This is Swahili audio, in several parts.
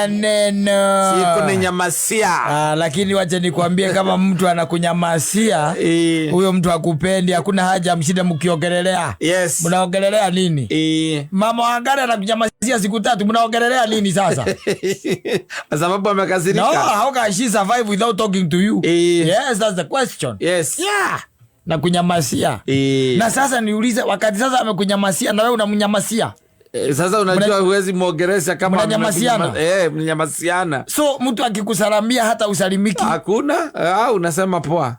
maneno. Sikunyamasia. Lakini wacha nikwambie kama mtu anakunyamasia, huyo mtu hakupendi, hakuna haja mshinde mkiongelelea. Yes. Mnaongelelea nini? Mama Wangari anakunyamasia siku 3, mnaongelelea nini sasa? Sababu amekasirika. No, how can she survive without talking to you? Yes, that's the question. Yes. Yeah. Na kunyamasia. Na sasa niulize, wakati sasa amekunyamasia na wewe unamnyamasia. Sasa unajua huwezi muongelesha kama mnanyamasiana. Mnyamasiana. So mtu akikusalamia hata usalimiki? Hakuna. Unasema poa.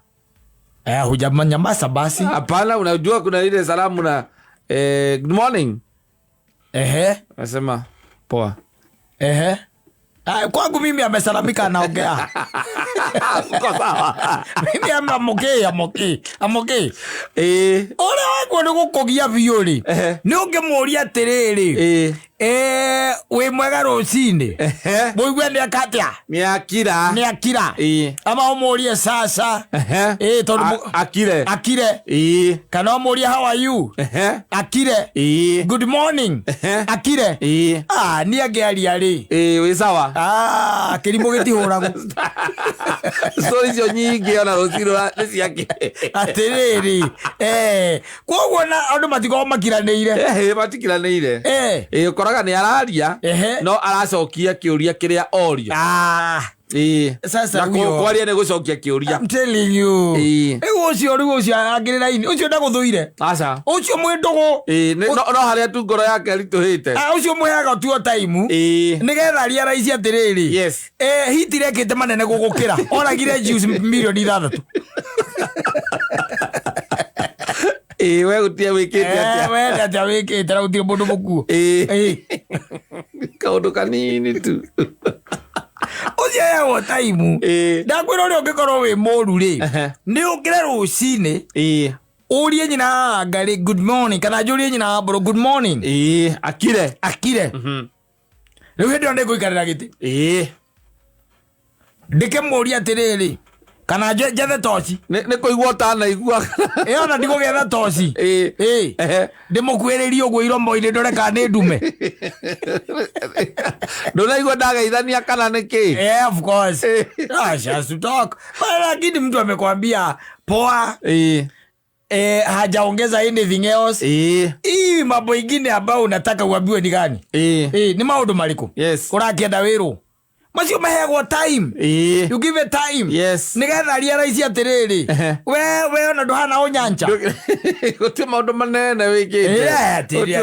Hujamanyamasa basi. Hapana, unajua kuna ile salamu na good morning. Unasema poa. Kwangu mimi amesalamika anaongea. Uko sawa. Mimi I'm okay. Ole wangu nigukugia biuri. Ni ungemuria atiriri. We mwega rucini. Muigwe ni akatia. Ni akira. Ama umurie sasa. Akire. Kana umurie how are you? Akire. Good morning. Akire. Ni agiaria ri. We sawa. Kirimo gitihurago. Story cio nyingi ona ruciro nisi akire. Atiriri. Kwoguo na andu matigo makiranĩire. Matikiranĩire. Koraga ni araria no aracokia kiuria kiria orio. Sasa huyo kwaria ni gucokia kiuria. I'm telling you. Ucio agirira ini. Ucio ndaguthuire. Aca. Ucio mwindogo. No haria tu ngoro yake rituhite. Ucio mwehaga tuo time. Nigetha aria raici atiriri. Yes. Hitire kite manene gugukira. Oragire juice milioni 3. We utia wikite atia. We atia wikite ra utia mundu mukuo. Kaundu kanini tu. Ucio yago time. Ndakwira uri ungikorwo wi moru ri. Ni ukire rucini. Urie nyina Ngari good morning kana jurie nyina bro good morning. Akire. Riu hindi onde guikarira giti. Ndike muria atiriri. Kana jethe toci. Ni kuigua tana igua. Ona ndigo getha toci. Ndimukwiririe uguo irombo-ini ndore kana ni ndume. Ndona ndagaithania kana niki. Of course. Just to talk. Lakini mtu amekwambia poa. Hajaongeza anything else. Hii mambo ingine ambayo unataka uambiwe ni gani? Ni maundu mariku. Yes. Urakienda wiru. Macio mahegwo time. You give it time. Yes. Nigetha aria raici atiriri. We ona nduhana unyancha. Guti maundu manene wikite.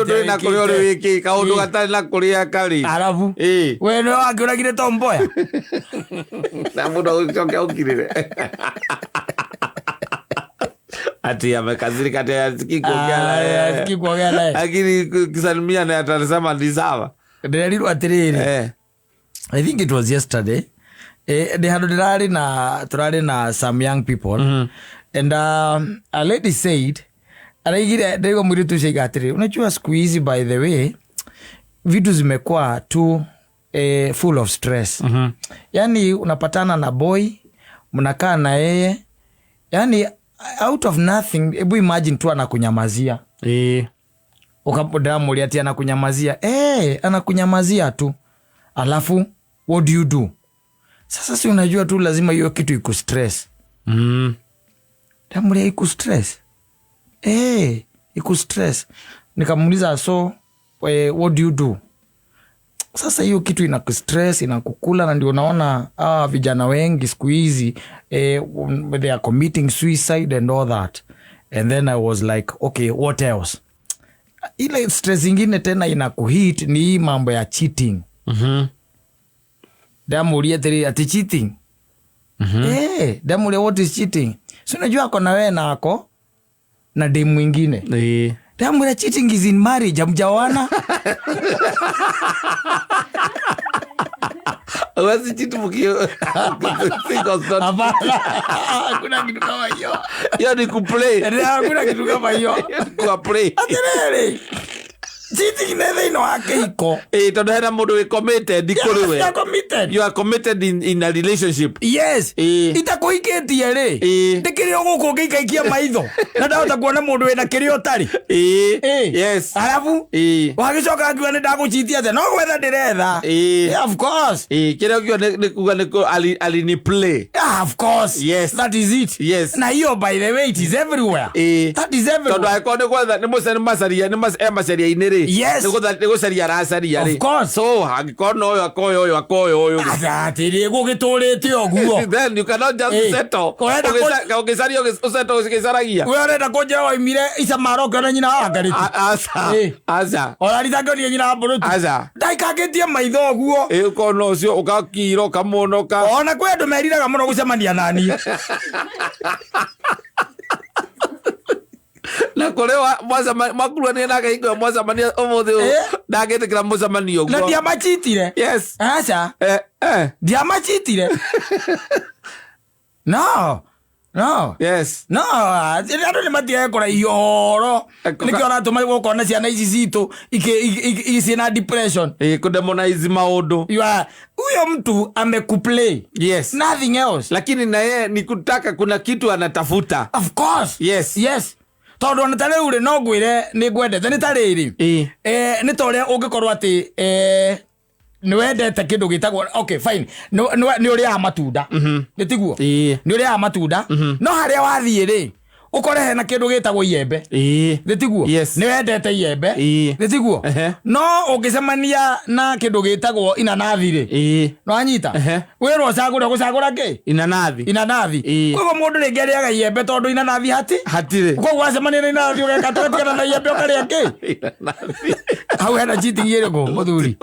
Uti na kuria uri wiki kaundu gatari na kuria kari. Arabu. We no angiuragire tomboya. Na mundu ucoke ukirire. Ati amekazirika ati sikikuongea naye. Lakini kisalimia na atasema ni sawa. Ndiriro atiriri. I think it was yesterday. They had turari na some young people. And a lady said, ndio muritu shega atiri. Unajua siku hizi by the way vitu zimekuwa too full of stress. Yani unapatana na boy, mnakaa na yeye. Yani out of nothing, hebu imagine tu anakunyamazia. Ukapodamu ati anakunyamazia. Anakunyamazia tu. Alafu what do you do? Sasa si unajua tu lazima hiyo kitu iku stress. Damu ya iku stress. Iku stress. Nikamuuliza so what do you do? Sasa hiyo kitu inaku stress, inakukula, na ndio unaona vijana wengi siku hizi they are committing suicide and all that. And then I was like, okay, what else? Ile stress ingine tena inakuhit ni hii mambo ya cheating. Damuria tiri ati cheating. Damuria what is cheating? So unajua ako na wewe na ako na demu mwingine. Damuria cheating is in marriage, hamjaoana. Wasi cheat mkio. Hakuna kitu kama hiyo. Hiyo ni kuplay. Hakuna kitu kama hiyo. Kuplay. Atirere. Cheating neither ino akeiko. Tondu hena mundu committed kuriwe. You are committed. You are committed in a relationship. Yes. Itakuhit ndakuhikitie ri ndikiri guku ngikaikia maitho na ndahota kuona mundu wina kirio tari yes alafu wagicoka ngiwa ni ndagucitia the no gwetha ndiretha of course kirio kio ni kuga ni alini play of course yes that is it yes na hiyo by the way it is everywhere that is everywhere tondu aiko ni gwetha ni musani masaria ni masaria iniri yes ni gucaria racaria ri of course so angikona uyu akoyo atiri gugiturite oguo then you cannot just settle ugicaria usettle ugisaragia we arenda kunjira waimire ica maroke na nyina wa ngariki asa orarithangoria nyina wa mburutu asa ndaikagitie maitho oguo ukona ucio ukakiro kamunoka ona kwe andu meriraga muno gucemania nani na kore mwaza makuruania na kahingo mwaza mania umuthi ndagetekira mucamanio guo na ndiamachitire yes aca ndiamachitire no yes no andu ni matiae kora ihoro nikio ratuma gukona ciana ici citu igicina depression kudemonize maundu huyo mtu amekuplay yes nothing else lakini na yeye ni kutaka kuna kitu anatafuta of course yes tondu ona tare ure no ngwire ni ngwendete ni tariri ni toria ungikorwo ati ni wendete kindu gitagwo okay fine ni uria matunda nitiguo ni uria matunda no haria wathie ri ukore hena kindu gitagwo iembe nitiguo ni wendete iembe nitiguo no ungicemania na kindu gitagwo inanathi ri no anyita wirwo gucagura ki inanathi koguo mundu ringi ariaga iembe tondu inanathi hatiri koguo wacemania na inanathi ugeka tugatigana na iembe ukaria ki hau hena cheating iriku muthuri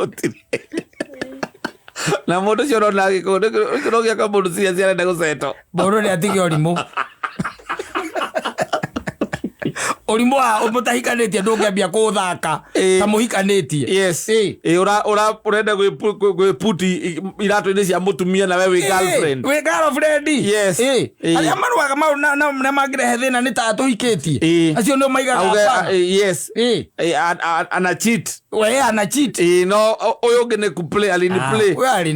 na mundu cio rona gikundi gia kamundu cia arenda guceto mundu ni atige urimu urimu wa umutahikanitie ndungiambia kuthaka ta muhikanitie yes urenda gwiputi iratu-ini cia mutumia na we wi girlfriend yes aria maruaga mau na magirehe thina ni ta tuhikitie acio ndio maigaga yes ana cheat we ana cheat no uyu ungi ni kuplay alini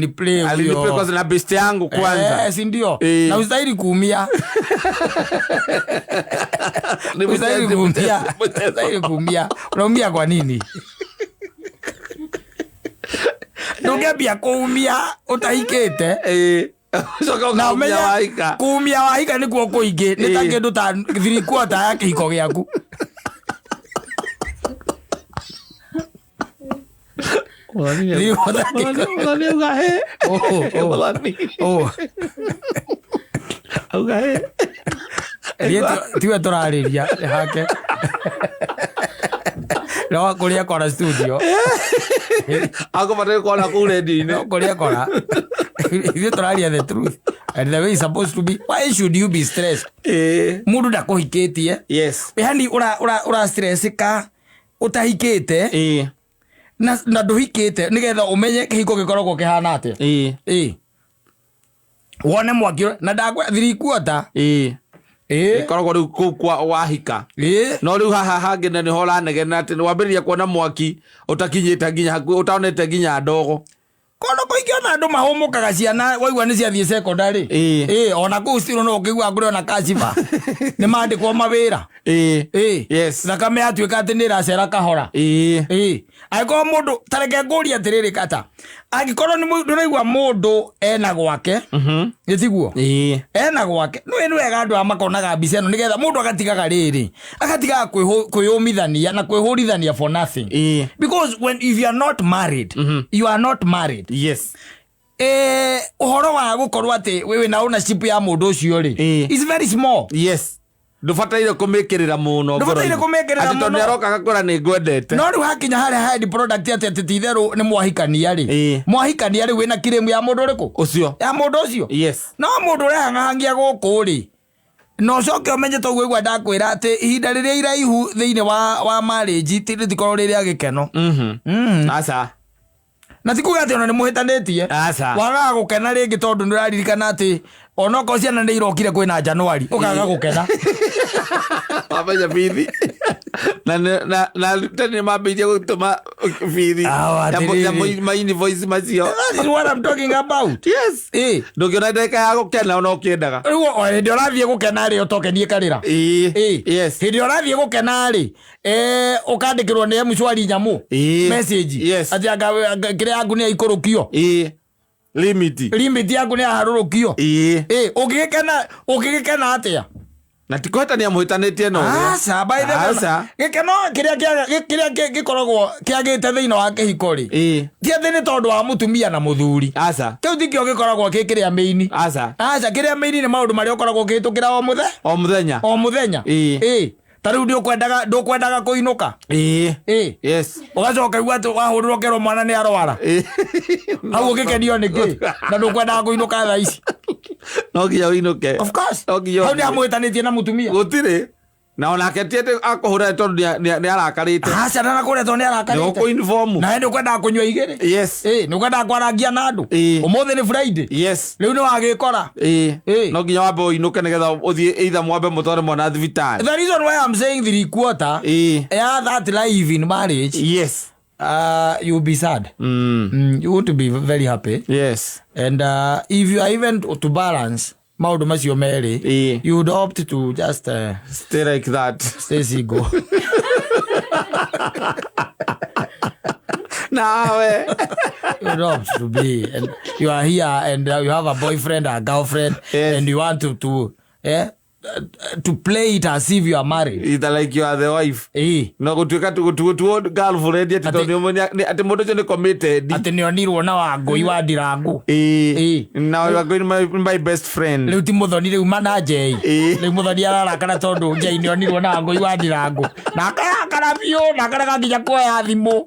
play kwa na best yangu kwanza si ndio na ustahili kuumia kuumia unaumia kwa nini ndungiambia kuumia utahikite na umenya kuumia wahika nikuo kuingi ni ta kindu ta 3/4 ya kihiko giaku tiwe turariria hake no kuria kora studio ako pate kora ku radio no kuria kora ithu turaria the truth and the way it's supposed to be. Why should you be stressed? Mundu ndakuhikitie yes yani ura stress ka utahikite na nduhikite nigetha umenye kihiko gikoragwo kihana atia wone mwakio na ndagwa 3/4 ikoragwo riu kuu kwa wahika no riu haha hangi na niho ranegena ati wambiriria kuona mwaki utakinyite nginya hakuhi utaonete nginya ndogo kono kuingiona andu mahumukaga ciana waigua ni ciathie secondary ona kuu stilo no ukigua ngure ona kashifa ni mandikwo mawira yes na kame atuika ati ni racera kahora aiko mundu tareke nguria atiriri kata angikorwo ni mundu raigua mundu ena gwake gitiguo ena gwake no wega andu amakonaga mbica ino nigetha mundu agatigaga riri agatigaga kwiyumithania na kwihurithania for nothing because if you are not married you are not married yes uhoro wa gukorwo ati wewe na ownership ya mundu ucio ri is very small yes ndubataire kumikirira muno ati tondu aroka gakora ni ngwendete no riu hakinya haria head product ati titheru ni mwahikania ri wina kiremu ya mundu riku ucio ya mundu ucio yes no mundu rehangahangia guku ri no coke umenye toguo igwa ndakwira ati ihinda riria iraihu thiini wa marriage titikorwo riria gikeno asa na tikuga ati ona ni muhitanitie wagaga gukena ringi tondu niraririkana ati onoko ciana ni irokire kwina Januari ukaga gukena Wamenya bithi. Na tene mambĩirie gũtũma bithi. Ya maini voice macio. That is what I'm talking about. Yes. Ndũngĩona ndeka ya gũkena ona ũkĩendaga. Hĩndĩ ũrathiĩ gũkena rĩ ũtokenie karĩra. Yes. Hĩndĩ ũrathiĩ gũkena rĩ ũkandĩkĩrwo nĩ mshwari nyamũ message. Yes. Ati kĩrĩa yaku nĩ ikũrũkio. Limit yaku nĩ yaharũrũkio. Ũngĩgĩkena atĩa? Na tikuhĩtania mũhĩtanĩtie no. Aca by the way. Gĩkeno kĩrĩa gĩkoragwo kĩagĩte thĩinĩ wa kĩhiko rĩ. Ti atĩ nĩ tondũ wa mũtumia na mũthuri. Aca. Kĩu tikĩo gĩkoragwo kĩrĩa main. Aca. Kĩrĩa main nĩ maũndũ marĩa ũkoragwo ũkĩhĩtũkĩra o mũthenya. Ta rĩu ndũkwendaga kũinũka. Yes. Ũgacoka igua atĩ wahũrĩrwo kero mwana nĩ arwara. Hau ũgĩkenio nĩkĩ? Na ndũkwendaga kũinũka thaa ici. No nginya ũinũke. Of course. Hau nĩ amwĩtanĩtie na mũtumia. Gũtirĩ. Na onake ti atĩ akũhũra tondũ nĩ arakarĩte. Aca ndanakũhũra tondũ nĩ arakarĩte. Nĩ ũkũ-inform. Na nĩ ũkwendaga kũnyua igĩrĩ. Yes. Nĩ ũkwendaga kwarangia na andũ. Ũmũthĩ nĩ Friday. Yes. Rĩu nĩ wagĩkora. No nginya wambe ũinũke nĩgetha ũthiĩ either mwambe mũtware mwana thibitarĩ. The reason why I'm saying 3/4 yeah, that life in marriage. Yes. You'll be sad. You won't be very happy. Yes. And if you are even to balance maũndũ macio merĩ, you would opt to just stay like that. Stay single. Nawe. You would opt to be, and you are here and you have a boyfriend or a girlfriend. Yes. And you want to play it as if you are married. Either like you are the wife. No gũtuĩka tuo girlfriend ati mũndũ ũcio nĩ committed. Ati nĩ onirwo na Wangũi wa Ndirangu. Now you are going my best friend. Rĩu ti Mũthoni rĩu mana Njei. Rĩu Mũthoni ararakara tondũ Njei nĩ onirwo na Wangũi wa Ndirangu. Na akarakara biũ na akarega nginya kuoya thimũ.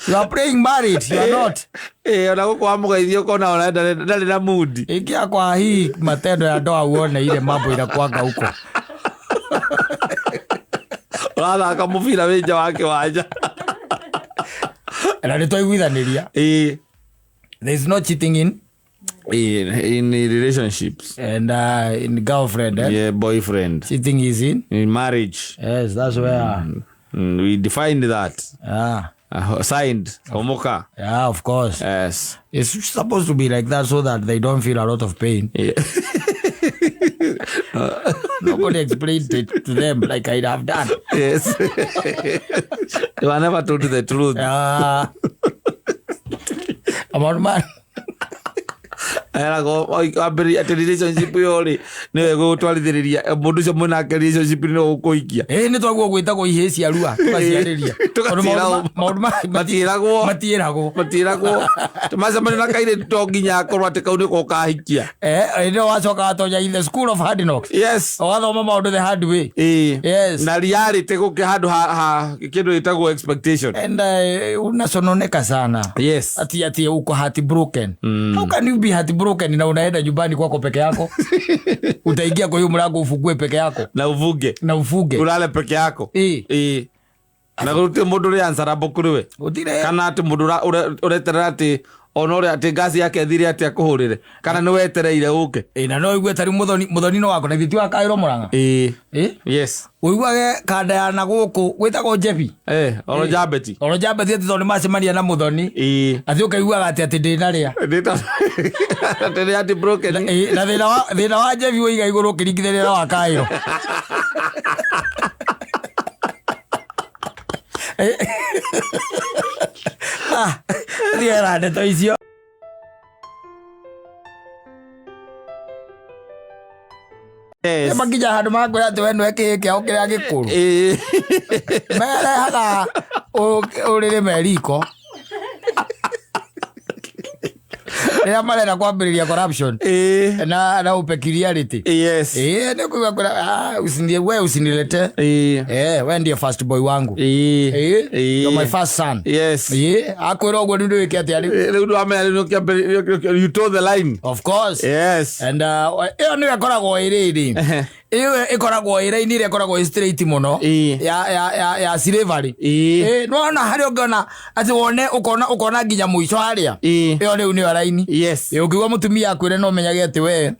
You are playing married, you are not. Ona gũkwa mũgeithio kona ona ndarĩ na mood. Ikia kwa hii matendo ya ndoa uone ile mambo inakuanga huko. Wala mũbira wĩ nja wake wanja. Na nĩtwaiguithanĩria. There is no cheating in relationships and in girlfriend. Yeah, boyfriend. Cheating is in marriage. Yes, that's where we defined that. Signed. Omoka. Yeah, of course. Yes. It's supposed to be like that so that they don't feel a lot of pain. Yeah. Nobody explained it to them like I'd have done. Yes. You were never told the truth. About man. Wambĩrĩria atĩ relationship yori nĩwe gũtwarithĩrĩria mũndũ ũcio mũnake relationship nĩ ũkũikia. Nĩ twaguo gwĩtagwo ihĩ cia rua tũgaciarĩria. Matiĩragwo macemania na kairĩtu to nginya akorwo atĩ kau nĩko ũkahikia. Nĩ wacoka atonya in the school of hard knocks. Yes. Wathoma maũndũ the hard way. Yes. Na reality gũkĩ handũ kĩndũ gĩtagwo expectation. And unasononeka sana. Yes. Ati uko heartbroken. How can you be heartbroken na unaenda nyumbani kwako peke yako? Utaingia kwa hiyo mlango ufungue peke yako. Na ufuge. Ulale peke yako. Na gũtirĩ mũndũ ũrĩ answerable kũrĩ we. Kana atĩ mũndũ ũreterera atĩ ona ũrĩa atĩ ngaci yake thire atĩ akũhũrĩre. Kana nĩ wetereire ũke. Na no igue tarĩ Mũthoni no wako na thitu akaĩrwo Mũrang'a. Yes. Ũiguage kanda ya na gũkũ gwĩtagwo Jebi. Oro Jabeti. Oro Jabeti atĩ tondũ macemania na Mũthoni. Atĩ ũkaiguaga atĩ ndĩnarĩa. Atĩ nĩ atĩ broken. Na thĩna wa Jebi ũiga igũrũ ũkĩringithania na wa Kaĩro. Thiera ndeto icio. Makinya handũ makwĩra atĩ we nĩwe kĩhĩ kĩao kĩrĩa gĩkũrũ. Merehaga ũrĩrĩ meriko. Rĩrĩa marenda kwambĩrĩria corruption na peculiarity. Yes. Nĩ kuiga we usinilete. We ndiye first boy wangu. You're my first son. Yes. Akwĩra ũguo nĩ ndĩwĩke atĩa rĩu. Rĩu ndwamenya you told the line. Of course. Yes. And ĩyo nĩyo ĩkoragwo ĩrĩ ĩyo ĩkoragwo ĩra-inĩ ĩrĩa ĩkoragwo straight mũno ya slavery. Nĩwona harĩa ũngĩona atĩ wone ũkona nginya mũico harĩa ĩyo rĩu nĩyo raini. Yes. Ũngĩgua mũtumia akwĩre no ũmenyage atĩ we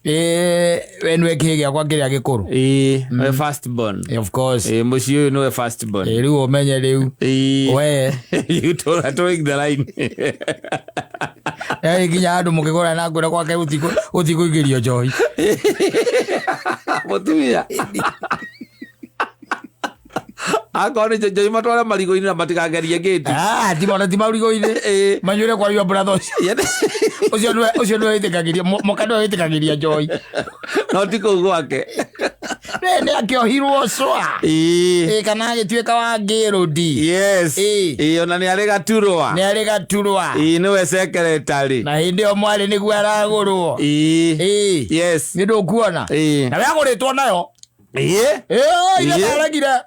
Wenwe kege kwa kile agikuru. We first born. Of course. Muci uyu no first born. Riu omenye riu. We. You told the line. Kinya andu mukigora na ngura kwake utiko igirio joy. Mutumia. Akone joy matwara marigo-ini na matigagerie gate. Timona ti marigo-ini. Manyure kwa your brothers. Ucio no itikagiria mokado itikagiria joy. No tiko gwake. Ne akiohirwo swa. Kana agituika wa ngirudi. Yes. Ona ni arega turwa. Ni we secretary. Na hindi o mwari niguo aragurwo. Yes. Ni ndukuona. Na we aguritwo nayo.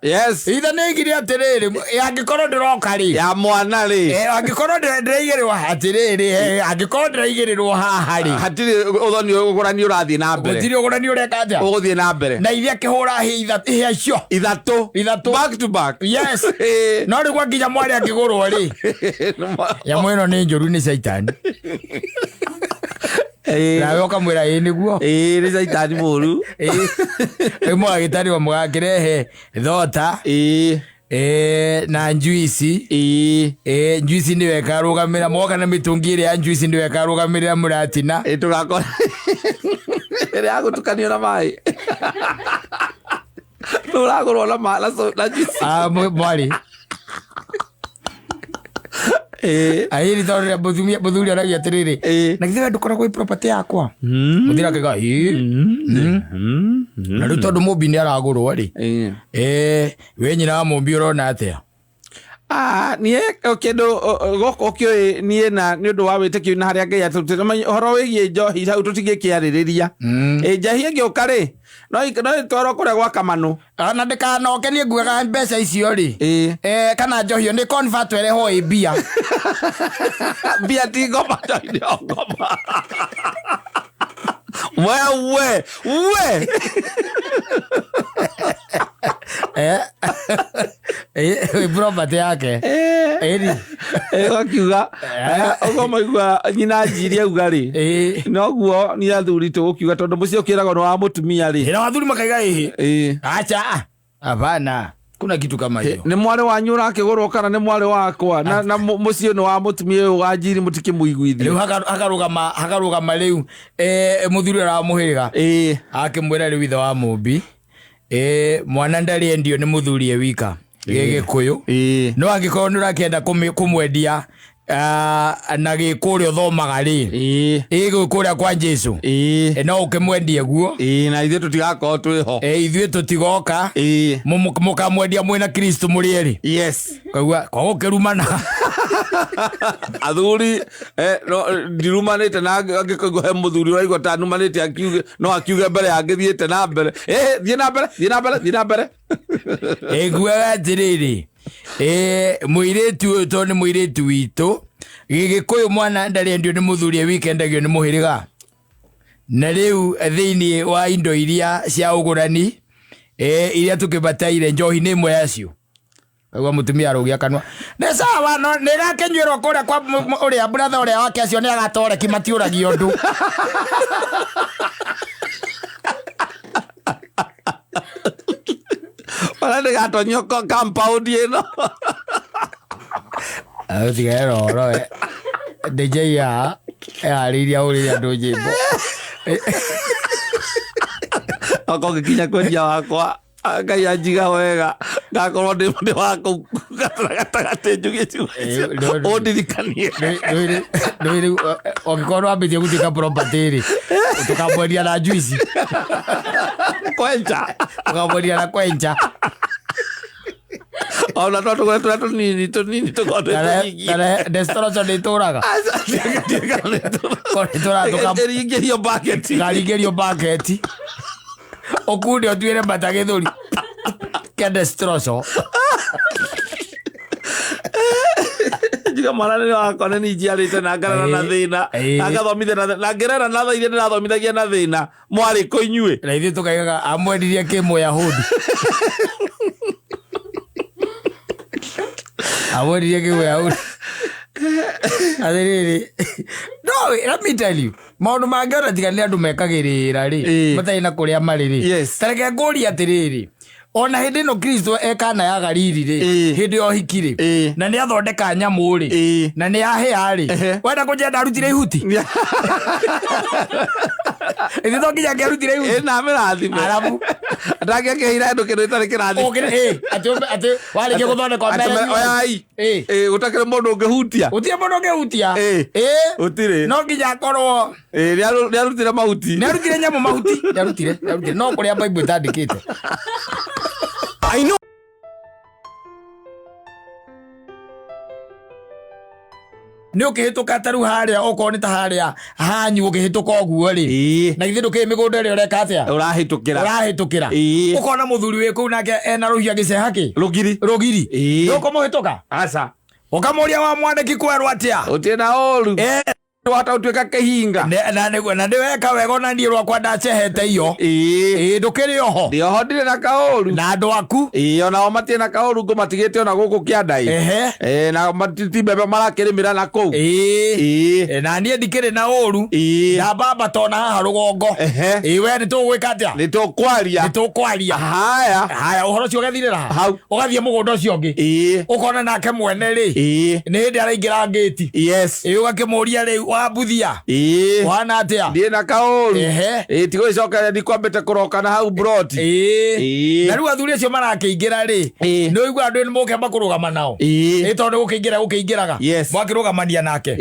Yes. Itha nigire atiriri angikorwo ndiroka ri ya mwana ri angikorwo ndireigirirwa atiriri angikorwo ndireigirirwo haha ri hatiri uthoni ugurani urathie na mbere gutiri ugurani ureka atia uguthie na mbere na ithia kihura hi cio ithatu back to back. Yes. No ri kwa nginya mwari akigurwo ri ya mweno ni njuru ni Satan. Na yoka mwira niguo ni Satan muru emo agitari wa mugakirehe thota na njuici njuici ni weka rugamira moka na mitungi ire njuici ni weka rugamira muratina tugakora ere agutukanio na mai turagurwo na mala so na njuici mwari ahiri tore buthuri aragia atiriri na githe ndukora kwa property yakwa muthira kiga na ru tondu mumbi ni aragurwo ri we nyina mumbi urona atia nie kindu goko nie na ni undu wa witikio na haria Ngai atutema horo wigie njohi hau tutigikiaririria njahi ngioka ri no twaro kuria gwa kamano na ndikanoke ni nguaga mbeca icio ri kana njohi ni convert ere ho bia bia ti ngoma njohi ngoma wewe property yake akiuga ogomaigua nyina njirie ugari noguo ni athuri tu ukiuga tondu mucio kiragwo no wa mutumia ri na athuri makaiga acha hapana kuna kitu kama hiyo ni mwale wa nyura akigurwo kana ni mwale wakwa na mucio no wa mutumia wa njiri mutikimuiguithia riu hakarugama riu muthuri ra muhiriga akimwira riu ithe wa mumbi mwana ndari endio ni muthuri wika gigikuyu no angikorwo ni urakienda kumwendia na gikurio thomaga ri gikuria kwa Jesu no ukimwendia guo na ithuĩ tutigakorwo twiho ithuĩ tutigoka mukamwendia mwina Kristo murieri. Yes. Kwa gukirumana athuri ndirumanite na angikuhe muthuri uraigua ta numanite akiuge mbere angithiite na mbere thie na mbere guaga atiriri muiritu to ni muiritu witu gigikuyu mwana ndari endio ni muthuri wikendagio ni muhiriga na riu thiini wa indo iria cia ugurani iria tukibataire njohi ni imwe yacio agwa mutumia arugia kanwa ne sawa no ne gakenywerwo kuria kwa uria brother uria wake acio ni agatore kimatiuragio ndu wala de gato nyoko compound ino atigero ro DJ ya ariria uri andu jimbo ako kinya kwenja wakwa Ngai anjiga wega ngakorwo ndi wako gatagate njugi tu ondirikanie ndoire ogikorwo ambitie gutika property ri tukamwendia na juici kwenja tukamwendia na kwenja ona tu nini tugonde tare destoroso de toraga ngarigerio bucket okundi otuire mbata githuri kia destroso jiga marane wakone ni jiarite na ngarana na thina agathomithia na ngerera na thaire ndirathomithagia na thina mwari ko inyue na ithuĩ tukaigaga amwendirie kimuyahudi amwendirie kimuyahudi Athiriri. No, let me tell you. Maundu mangĩona tiga nĩ andũ mekagĩrĩra rĩ matarĩ na kũrĩa marĩ rĩ. Tareke ngũria atĩrĩrĩ. Ona hĩndĩ ĩno Kristo ekana ya Galili rĩ hĩndĩ o hiki rĩ na nĩ athondeka nyamũ rĩ na nĩ ahĩa rĩ wenda kũnjenda arutire ihuti ĩthĩ to nginya angĩarutire ihuti na mĩrathime arabu ndangĩakĩheire andũ kĩndũ gĩtarĩ kĩrathime atĩ warĩkia gũthondeka oyai gũtakĩrĩ mũndũ ũngĩhutia gũtirĩ mũndũ ũngĩhutia gũtirĩ no nginya akorwo nĩarutire mahuti nĩarutire nyamũ mahuti nĩarutire no kũrĩa Bible ĩtandĩkĩte I know. Nĩ ũkĩhĩtũka taru harĩa okorwo nĩ ta harĩa hanyu ũkĩhĩtũka ũguo rĩ na ithe ndũkĩrĩ mĩgũnda ĩrĩa ũreka atĩa ũrahĩtũkĩra ũkona mũthuri wĩ kũu nake ena rũhia gĩceha kĩ rũgiri nĩũkũmũhĩtũka aca ũkamũria wa mwandĩki kwerwo atĩa ũtirĩ na ũru wata utuika kihinga na ndiweka wega na ndiye rwakwa ndacehete iyo ndukiri oho ndire na kaoru na andu aku ona o matie na kaoru ngo matigite ona guku kiandai na matiti bebe marakirimira na kou na nie ndikiri na oru na baba tona haha rugongo we ni tugwika atia ni tukwaria haya uhoro cio gathirira hau ugathie mugunda ucio ungi ukona nake mwene ri ni hindi araingira ngeti ugakimuria ri wabuthia wana atia ndie na kaoru tigo icoka ndi kwambete kuroka na hau broti na riu athuri acio marakĩingira ri no igua andu ni moke makurugama nao tondu gũkĩingĩraga mwakirugamania nake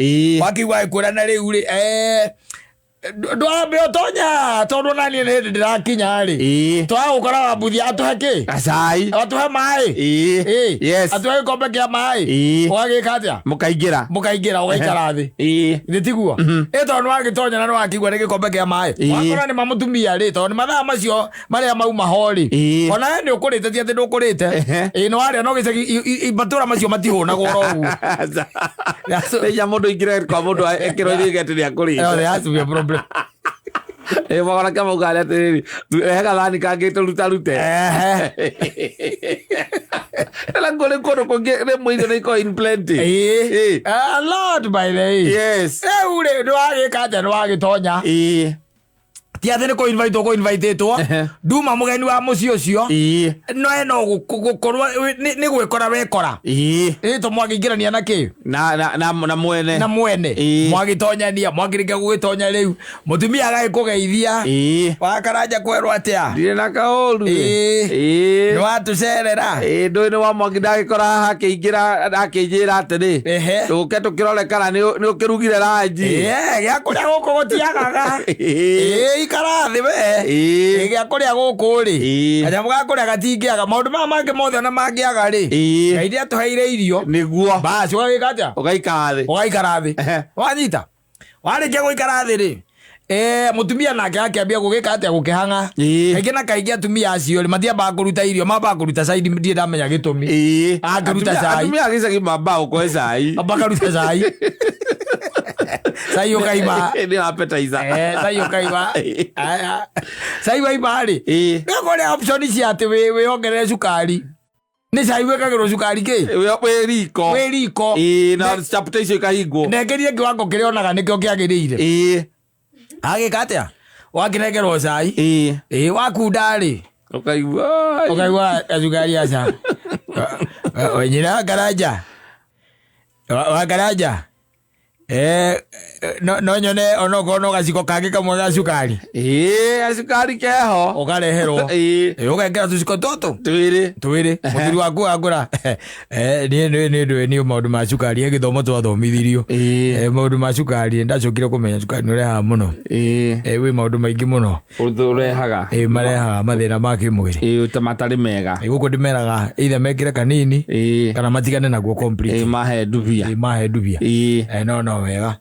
wakigwa ikwirana riu ri ndwambe otonya tondu nani ni hindi ndirakinya ri twagukora wabuthia atuheke acai atuhe mai atuhe gikombe kia mai wagika atia mukaingira ugaikara thi thitiguo tondu wagitonya na wakigwa ni gikombe kia mai wakora ni mamutumia ri tondu mathaa macio maria mauma ho ri ona ni ukurite ti ati ndukurite no aria no gicagi matura macio matihunagwo ro uguo ya mundu ingire kwa mundu ekiro igeti ria kurita there has to be a problem Mwana kama ugale atiri hega thani kangite rutarute ela ngole kono kongere mwizo niko in plenty a lot by the way yes ule ndo agikate ndo agitonya ti athene ko invite to duma mugeni wa muci ucio no eno gukorwa ni gwikora wekora to mwagingirania na ki na mwene mwagitonyania mwagirige gugitonya riu mutumia agagikugeithia wakaranja kwerwo atia ndire na kaoru no watucerera ndo ni wa mwagindagikora haha kiingira akinjira atiri tuke tukirore kana ni ukirugire ranji gya kuria guku gutiagaga karathi we gya kuria guku ri kanyamu ga kuria gatingiaga maundu ma mangi mothe na mangiaga ri ngai atuheire irio niguo basi wagikaja ugaikara thi wanyita warikia guikara thi ri mutumia nake akiambia gugika atia gukihanga kaingĩ na kaingĩ atumia acio ri mathiambaga kũruta irio mambaga kũruta cai ndie ndamenya gĩtũmi akĩruta cai atumia gĩcagi mambaga gũkũhe cai ambakaruta cai cai ukaima ni appetizer cai ukaima cai waima ri ngakore option cia ati we ongerere cukari ni cai wekagĩrwo cukari ki we riko na chapter icio ikahingwo nengerie kiwango kĩrĩa onaga nĩkĩo kĩagĩrĩire agika atia wakinegerwo cai wakunda ri ukaigua cukari aca wenyina karanja wakaranja no nyone onokorwo gaciko kangĩ kamwe ga cukari cukari keho ukareherwo ugekĩra tuciko tũtũ twĩrĩ mũthuri waku agũra nĩ maũndũ ma cukari gĩthomo twathomithirio maũndũ ma cukari ndacokire kũmenya cukari nĩ ũrehaga mũno wĩ maũndũ maingĩ mũno ũrehaga marehaga mathĩna ma kĩmwĩrĩ matarĩ mega gũkũ ndĩmeraga either mekĩre kanini kana matigane naguo complete mahe ndubia no wega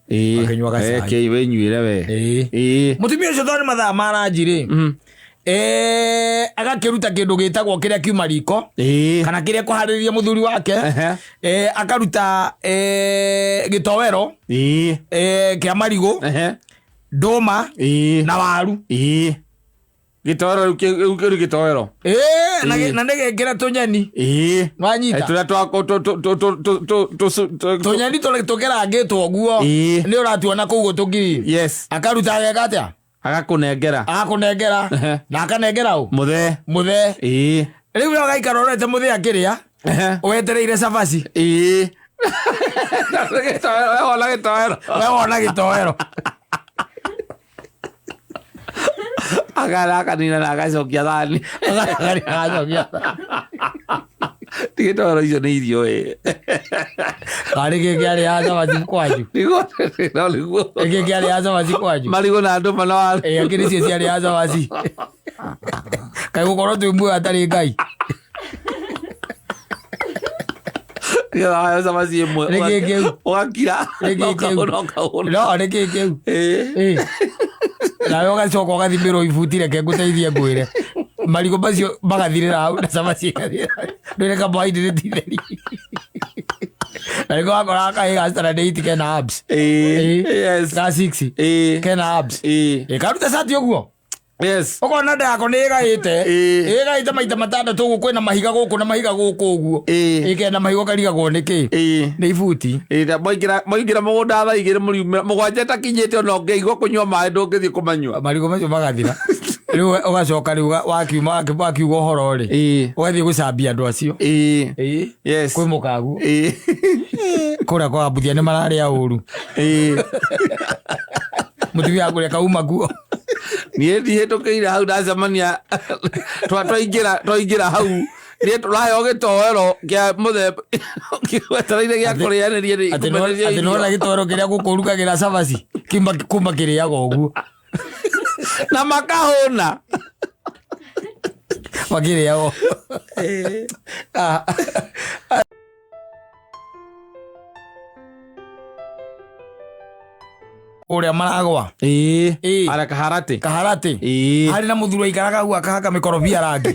akinywa cai wenyuire we mutumia ucio thoni mathaa maranji ri agakiruta kindu gitagwo kiria kiuma riko kana kiria kuhaririria muthuri wake akaruta gitowero kia marigo nduma na waru Gitoero ukiri gitoero. Na ndege kira tonyani. Wanyita. Turia twako tonyani tokera ngitwo guo. Ni uratuona kugo tukiri. Yes. Akaruta wega atia? Agakunengera. Na akanengera u? Muthe. Riu no gaikara orete muthe akiria. Wetereire cabaci. Wona gitoero. Akanina na agacokia thani. Gitoero icio nĩ irio Karĩ gĩkĩarĩ ya cabaci kwanyu. Gĩkĩarĩ ya cabaci kwanyu. Marigũ na ndũma no akĩrĩ cio ciarĩ ya cabaci. Kaĩ gũkorwo twĩ muoyo atarĩ Ngai. Cabaci ĩmwe ũgakira. No nĩkĩ kĩu. Nawe ũgacoka ũgathimĩrwo ibuti reke ngũteithie ngwĩre. Marigũ macio magathirĩra hau na cabaci ĩgathirĩra. Ndwĩre carbohydrate theri. Na nĩguo wakora kahĩ ga standard kena abs. Ka 6 kena abs. Karuta cati ũguo. Yes. Ũkona ndako nĩ ĩgaĩte maita matandatũ ũguo kwĩna mahiga gũkũ na mahiga gũkũ ũguo. Kena mahiga karigagwo nĩkĩ? Nĩ ibuti. Moingĩra mũgũnda thaa 2 mũgwanja ĩtakinyĩte ona ũngĩigua kũnyua maĩ ndũngĩthiĩ kũmanyua. Marigũ macio magathira. Rĩu ũgacoka rĩu wakiuga ũhoro rĩ. Ũgathiĩ gũcambia andũ acio. Yes. Kwĩ mũkagu. Kũrĩa kwa mbuthia nĩ mararĩa ũru. Mũtumia akũrĩa kauma guo. Niĩ ndihĩtũkĩire hau ndacemania twaingĩra hau niĩ tũraheo gĩtoero kĩa mũthemba gwetereire gĩa kũrĩanĩria atĩ nona gĩtoero kĩrĩa gũkũrugagĩra cabaci kuma kĩrĩaga ũguo na makahũna makĩrĩaga ũrĩa maragwa ara kaharate harĩ na mũthuri aikaraga hau akahaka mĩkorobia rangi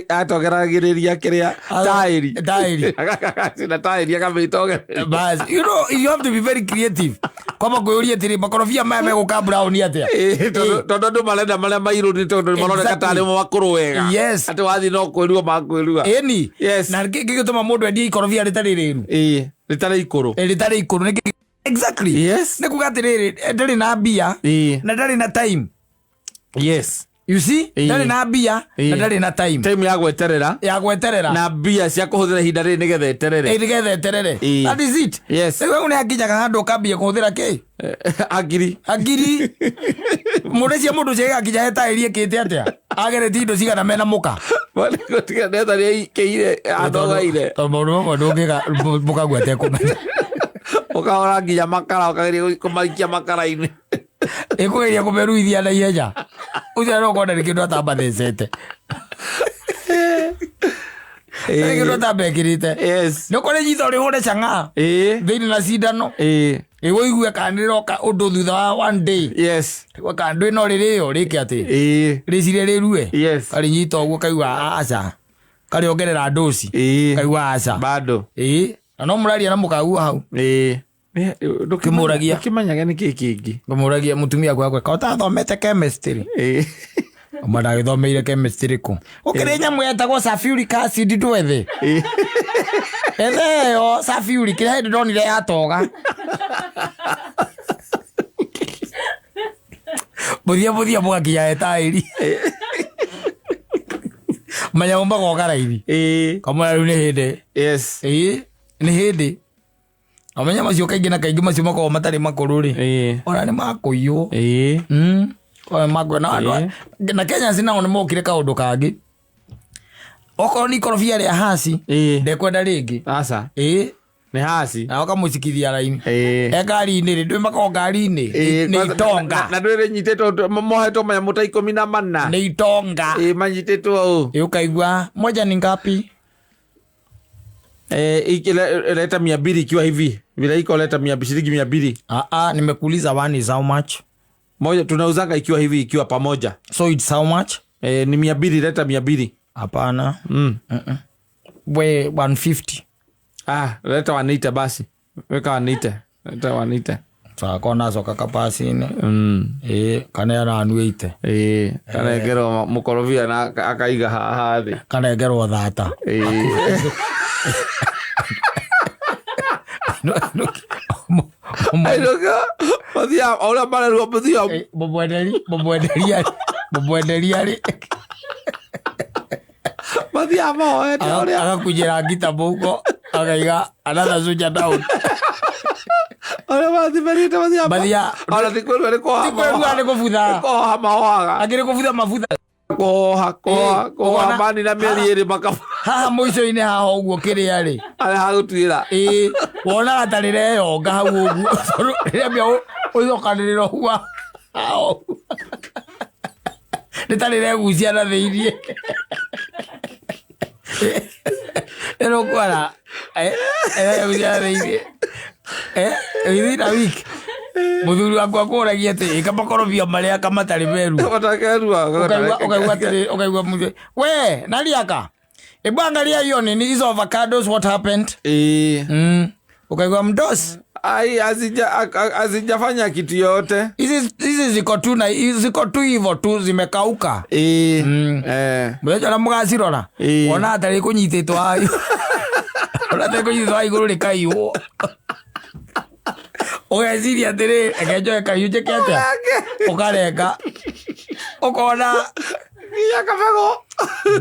atogeragĩrĩria kĩrĩa taĩri na taĩri akamĩtogereria. You have to be very creative. Kwamba kwĩũria atĩrĩ makorobia maya megũka brown atĩa tondũ andũ marenda marĩa mairũ nĩ tondũ maroneka tarĩ makũrũ wega atĩ wathiĩ no kwĩrua makwĩrua ĩni na gĩgĩtũma mũndũ endie ikorobia rĩtarĩ rĩru rĩtarĩ ikũrũ exactly. Yes. Nĩ kuga atĩrĩrĩ ndarĩ na mbia na ndarĩ na time. Yes. You see? Ndarĩ na mbia na ndarĩ na time. Time ya gweterera na mbia cia kũhũthĩra ihinda rĩrĩ nĩgetha eterere. That is it. Yes. Rĩu nĩ akinyaga handũ ũkambia kũhũthĩra kĩ? Agiri. Mũndũ cia mũndũ cia akinya heta ĩrie kĩte atĩa? Ageretie indo cigana mena mũka. Gũtiga neta rĩ kĩire athogaire. Tondũ mũndũ ũmwe ndũngĩga mũka gwete kũmenya. Ũkahora nginya makara ũkageria kũmaikia makara-inĩ. Ĩkũgeria kũmeruithia na ihenya. Ũcio no kwenda nĩ kĩndũ atambathecete. Nĩ kĩndũ atambekĩrĩte. Nĩ ũkore nyitho rĩhũre cang'a thĩinĩ na cindano. Wĩigue kana nĩroka ũndũ thutha wa one day. Kana ndũ ĩno rĩrĩo rĩke atĩ rĩcire rĩrue. Karĩ nyita ũguo kaigua aca. Karĩongerera dosi. Kaigua aca. Bado. Na no mũraria na mũkagu hau. Ndũkĩmũragia. Ndũkĩmenyaga nĩ kĩĩ kĩngĩ. Ngũmũragia mũtumia gwakwa kota thomete chemistry. Madagĩthomeire chemistry kũ. Ũkĩrĩ nyamũ yetagwo sulfuric acid ndwethe. Ethe yo sulfuric kĩrĩa hĩndĩ ndonire yatoga. Mũthia mũgakinya etaĩri. Manyamũ magoka raithi. Kamũra rĩu nĩ hĩndĩ. Nĩ hĩndĩ. Amenya macio kaingĩ na kaingĩ macio makoragwo matarĩ makũrũ rĩ. Ona nĩ makũiywo. Ona makũiywo na andũ. Na Kenya nao nĩ mokire kaũndũ kangĩ. Okorwo nĩ ikorobia rĩa haci ndekwenda rĩngĩ. Aca. Nĩ haci. Na wakamũcikithia raini. Ngari-inĩ rĩ ndwĩ makoragwo ngari-inĩ. Nĩ itonga. Na ndwĩ nyitĩtwo mohetwo manyamũ ta 14. Nĩ itonga. Manyitĩtwo ũũ. Ukaigua moja ni ngapi? Leta 200 ikiwa hivi. Vile iko leta 200 shilingi 200. Nimekuuliza one is how much? Moja tunauzanga ikiwa hivi ikiwa pamoja. So it's how much? Ni 200 leta 200. Hapana. We 150. Leta 180 basi. Weka 180. Leta 180. kona soka kapacini kana aranuite kana ngero mukorobia na akaiga haha thi kana ngero thata Bathia ora bara ro bathia bobwenderia ri bathia mo agakujira ngita muko agaiga another soja down ora bathia ora tikweru ari ko butha ko hamawaga agire kubutha mabutha ko amani na meri iri maka haha muico-ini haha uguo kiria ri ari hagutwira wona atarire yonga hau uguo riria mbia ucokanirira uguo nitarire gucia na thiirie ero kwara gucia na thiirie within a week muthuri wakwa kuragia ati ikamakorobia maria kamatari meru ukaigua mzee we naliaka ebangalia hiyo nini hizo avocados what happened ukaigua mdos ai azijafanya kitu yote hizi ziko tu hivyo tu zimekauka mweja na mugacirora wona atari kunyititwo ayo ona atari kunyititwo iguru rikaiwo ugeciria atiri ekenjoe kahiunje kiatia ukarenga ukona ya kabego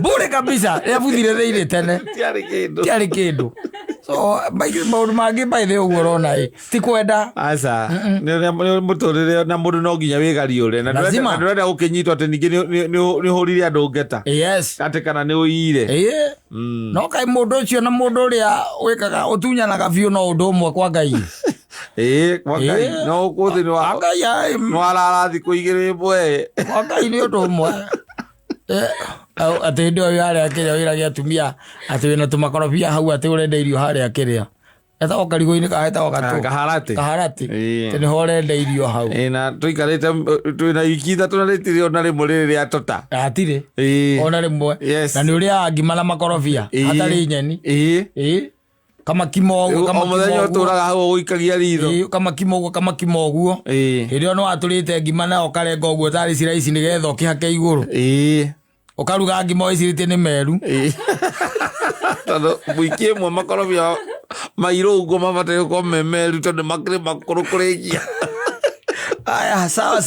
bure kabisa ya buthire thiire tene tiari kindu so maundu mangi baithe uguo rona ti kwenda aca ni muturire na mundu no nginya wigariure na ndurenda gukinyitwo ati ningi ni hurire andu ngeta yes ati kana ni uire no kai mundu ucio na mundu uria wikaga utunyanaga biu no undu umwe kwa Ngai kwa Ngai no kuthi ni wa Ngai no arara thiku igiri mbwe kwa Ngai ni undu umwe ati ndio yale akiria wiragia atumia ati wina tumakorobia hau ati urenda irio haria akiria eta okarigo-ini kaheta wakatu kaharati tene horenda irio hau na tuikarite twina wiki ithatu na ritiri ona rimwe riri ria tota atire ona rimwe na ni uria ngima na makorobia hatari nyeni kama kimogo kama muthenya uturaga hau uikagia ritho kama kimoguo hirio no aturite ngima na okarenga uguo tari ciraici nigetha ukihake iguru ukaruga ngima icirite ni meru tondu wiki imwe makorobia mairo uguo mabataire gukorwo me meru tondu makiri makuru kurikia aya sawa